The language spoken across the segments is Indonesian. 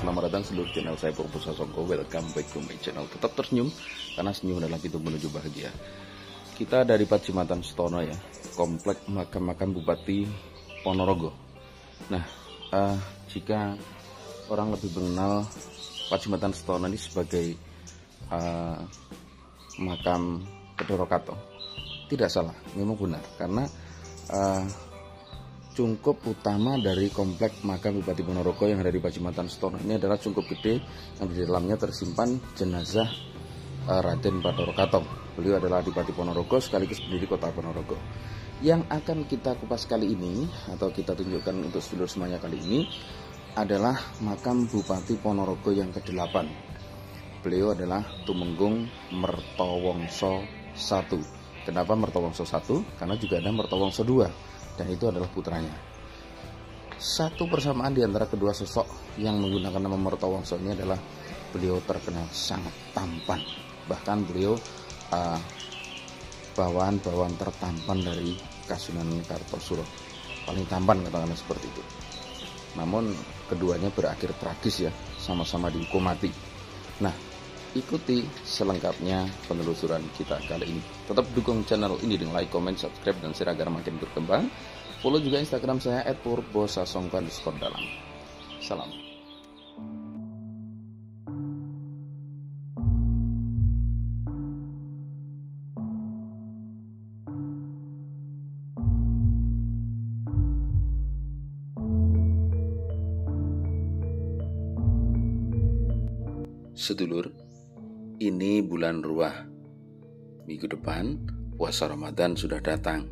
selamat datang seluruh channel saya Purbo Sasongko. Welcome back to my channel. Tetap tersenyum, karena senyum adalah pintu menuju bahagia. Kita dari Pacitan Setono ya, komplek makam Bupati Ponorogo. Nah, jika orang lebih mengenal Pacitan Setono ini sebagai makam Bathara Katong, tidak salah, memang benar, karena cungkup utama dari komplek makam Bupati Ponorogo yang ada di Pacitan Setono ini adalah cungkup gede yang di dalamnya tersimpan jenazah Raden Bathara Katong. Beliau adalah Adipati Ponorogo sekaligus pendiri kota Ponorogo. Yang akan kita kupas kali ini atau kita tunjukkan untuk sedulur semuanya kali ini adalah makam Bupati Ponorogo yang ke-8. Beliau adalah Tumenggung Mertowongso I. Kenapa Mertowongso I? Karena juga ada Mertowongso II, dan itu adalah putranya. Satu persamaan di antara kedua sosok yang menggunakan nama Mertowongso ini adalah beliau terkenal sangat tampan. Bahkan beliau bawahan-bawahan tertampan dari Kasunanan Kartosuro, paling tampan katakanlah seperti itu. Namun keduanya berakhir tragis ya, sama-sama dihukum mati. Nah, ikuti selengkapnya penelusuran kita kali ini. Tetap dukung channel ini dengan like, comment, subscribe, dan share agar makin berkembang. Follow juga Instagram saya @purbosasongko_dalam. Salam. Sedulur, ini bulan Ruah. Minggu depan puasa Ramadan sudah datang.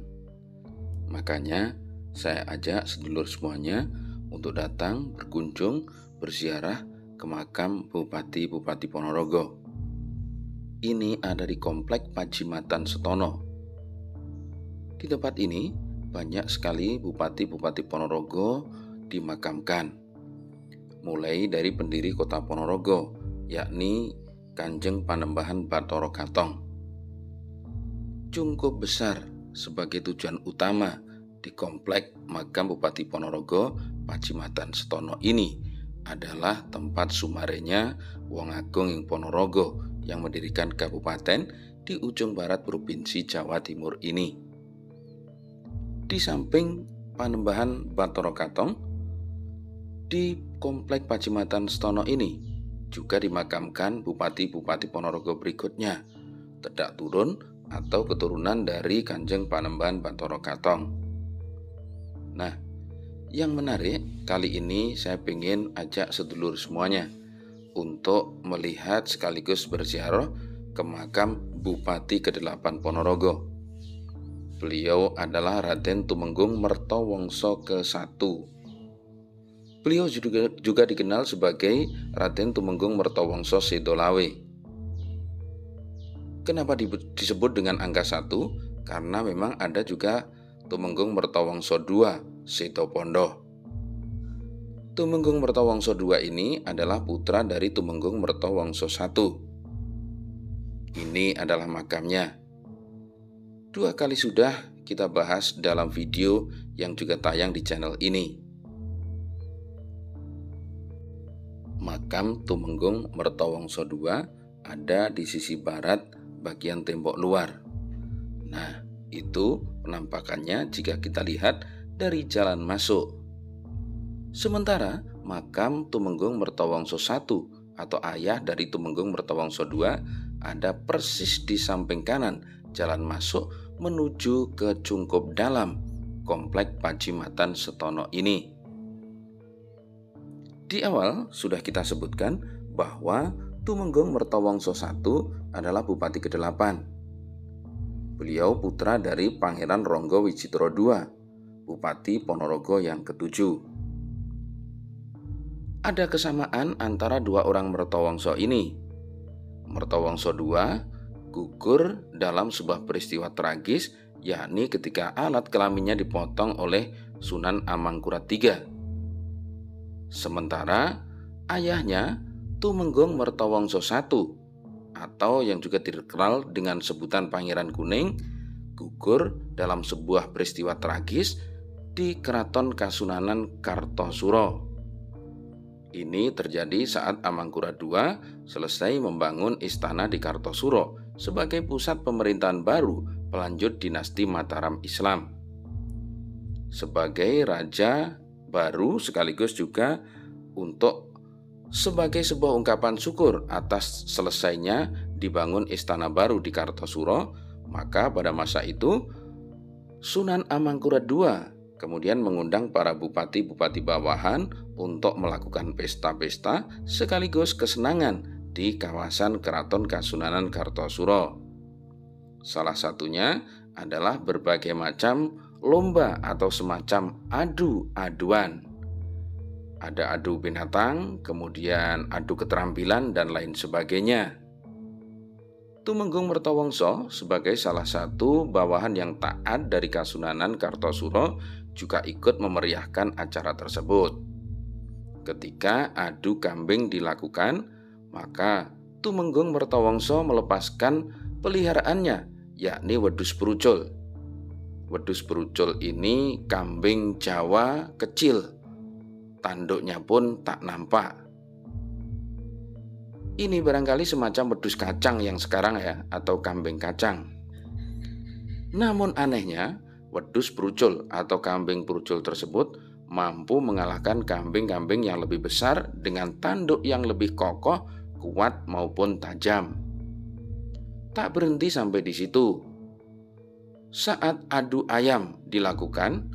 Makanya saya ajak sedulur semuanya untuk datang berkunjung berziarah ke makam Bupati Ponorogo. Ini ada di komplek Pacitan Setono. Di tempat ini banyak sekali Bupati Ponorogo dimakamkan. Mulai dari pendiri kota Ponorogo, yakni Kanjeng Panembahan Bathara Katong. Cukup besar sebagai tujuan utama di komplek makam Bupati Ponorogo Pacitan Setono ini adalah tempat sumarenya Wong Agung ing Ponorogo yang mendirikan kabupaten di ujung barat Provinsi Jawa Timur ini. Di samping Panembahan Bathara Katong, di komplek Pacitan Setono ini juga dimakamkan Bupati Ponorogo berikutnya, tidak turun atau keturunan dari Kanjeng Panembahan Bathara Katong. Nah, yang menarik kali ini saya ingin ajak sedulur semuanya untuk melihat sekaligus berziarah ke makam Bupati ke-8 Ponorogo. Beliau adalah Raden Tumenggung Mertowongso ke-1. Beliau juga dikenal sebagai Raden Tumenggung Mertowongso Sedolawe. Kenapa disebut dengan angka 1? Karena memang ada juga Tumenggung Mertowongso II Setopondo. Tumenggung Mertowongso II ini adalah putra dari Tumenggung Mertowongso I. Ini adalah makamnya. 2 kali sudah kita bahas dalam video yang juga tayang di channel ini. Makam Tumenggung Mertowongso II ada di sisi barat bagian tembok luar. Nah, itu penampakannya jika kita lihat dari jalan masuk. Sementara makam Tumenggung Mertowongso I atau ayah dari Tumenggung Mertowongso II ada persis di samping kanan jalan masuk menuju ke cungkup dalam komplek Pacitan Setono ini. Di awal sudah kita sebutkan bahwa Tumenggung Mertowongso I adalah Bupati ke-8. Beliau putra dari Pangeran Ronggo Wicitro II, Bupati Ponorogo yang ke-7. Ada kesamaan antara 2 orang Mertowongso ini. Mertowongso II gugur dalam sebuah peristiwa tragis, yakni ketika alat kelaminnya dipotong oleh Sunan Amangkurat III. Sementara ayahnya Tumenggung Mertowongso I atau yang juga dikenal dengan sebutan Pangeran Kuning gugur dalam sebuah peristiwa tragis di Keraton Kasunanan Kartosuro. Ini terjadi saat Amangkurat II selesai membangun istana di Kartosuro sebagai pusat pemerintahan baru pelanjut dinasti Mataram Islam. Sebagai raja baru sekaligus juga untuk sebagai sebuah ungkapan syukur atas selesainya dibangun istana baru di Kartosuro, maka pada masa itu Sunan Amangkurat II kemudian mengundang para bupati-bupati bawahan untuk melakukan pesta-pesta sekaligus kesenangan di kawasan Keraton Kasunanan Kartosuro. Salah satunya adalah berbagai macam lomba atau semacam adu-aduan. Ada adu binatang, kemudian adu keterampilan, dan lain sebagainya. Tumenggung Mertowongso sebagai salah satu bawahan yang taat dari Kasunanan Kartosuro juga ikut memeriahkan acara tersebut. Ketika adu kambing dilakukan, maka Tumenggung Mertowongso melepaskan peliharaannya, yakni wedhus prucul. Wedhus prucul ini kambing Jawa kecil, tanduknya pun tak nampak. Ini barangkali semacam wedhus kacang yang sekarang ya, atau kambing kacang. Namun anehnya, wedhus prucul atau kambing prucul tersebut mampu mengalahkan kambing-kambing yang lebih besar dengan tanduk yang lebih kokoh, kuat maupun tajam. Tak berhenti sampai di situ. Saat adu ayam dilakukan,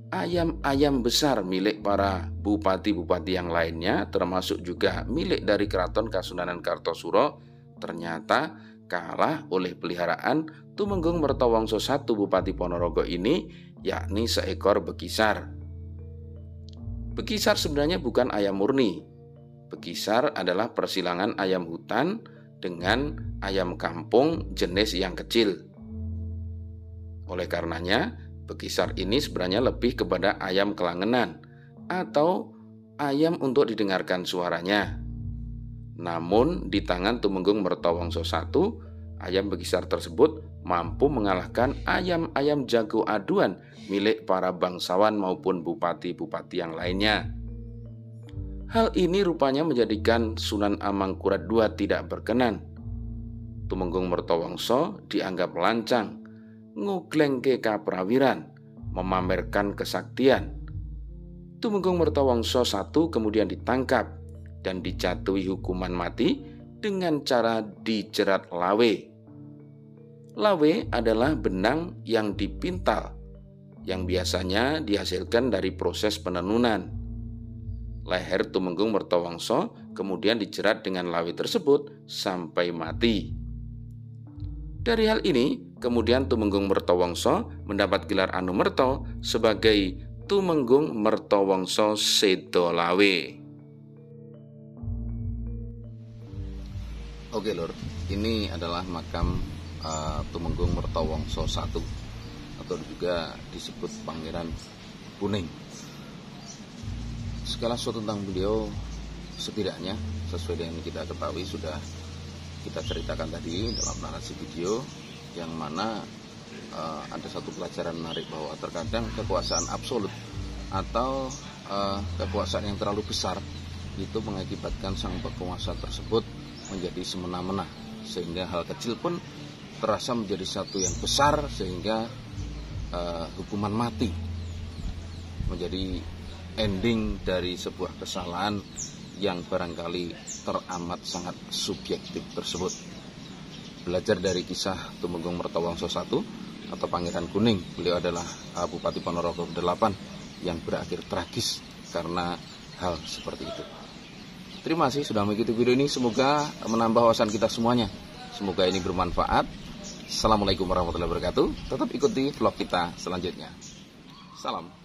ayam-ayam besar milik para bupati-bupati yang lainnya, termasuk juga milik dari Keraton Kasunanan Kartosuro, ternyata kalah oleh peliharaan Tumenggung Mertowongso I Bupati Ponorogo ini, yakni seekor bekisar. Bekisar sebenarnya bukan ayam murni. Bekisar adalah persilangan ayam hutan dengan ayam kampung jenis yang kecil. Oleh karenanya, bekisar ini sebenarnya lebih kepada ayam kelangenan atau ayam untuk didengarkan suaranya. Namun di tangan Tumenggung Mertowongso I, ayam bekisar tersebut mampu mengalahkan ayam-ayam jago aduan milik para bangsawan maupun bupati-bupati yang lainnya. Hal ini rupanya menjadikan Sunan Amangkurat II tidak berkenan. Tumenggung Mertowongso dianggap lancang, nguglengke kaprawiran, memamerkan kesaktian. Tumenggung Mertowongso I kemudian ditangkap dan dijatuhi hukuman mati dengan cara dijerat lawe. Lawe adalah benang yang dipintal, yang biasanya dihasilkan dari proses penenunan. Leher Tumenggung Mertowongso kemudian dijerat dengan lawe tersebut sampai mati. Dari hal ini, kemudian Tumenggung Mertowongso mendapat gelar Anumerta sebagai Tumenggung Mertowongso Sedo Lawe. Oke lur, ini adalah makam Tumenggung Mertowongso I atau juga disebut Pangeran Kuning. Segala sesuatu tentang beliau setidaknya sesuai dengan kita ketahui sudah kita ceritakan tadi dalam narasi video, yang mana ada satu pelajaran menarik bahwa terkadang kekuasaan absolut atau kekuasaan yang terlalu besar itu mengakibatkan sang penguasa tersebut menjadi semena-mena, sehingga hal kecil pun terasa menjadi satu yang besar, sehingga hukuman mati menjadi ending dari sebuah kesalahan yang barangkali teramat sangat subjektif tersebut. Belajar dari kisah Tumenggung Mertowongso I atau Pangeran Kuning, beliau adalah Bupati Ponorogo ke-8 yang berakhir tragis karena hal seperti itu. Terima kasih sudah mengikuti video ini, semoga menambah wawasan kita semuanya. Semoga ini bermanfaat. Assalamualaikum warahmatullahi wabarakatuh. Tetap ikuti vlog kita selanjutnya. Salam.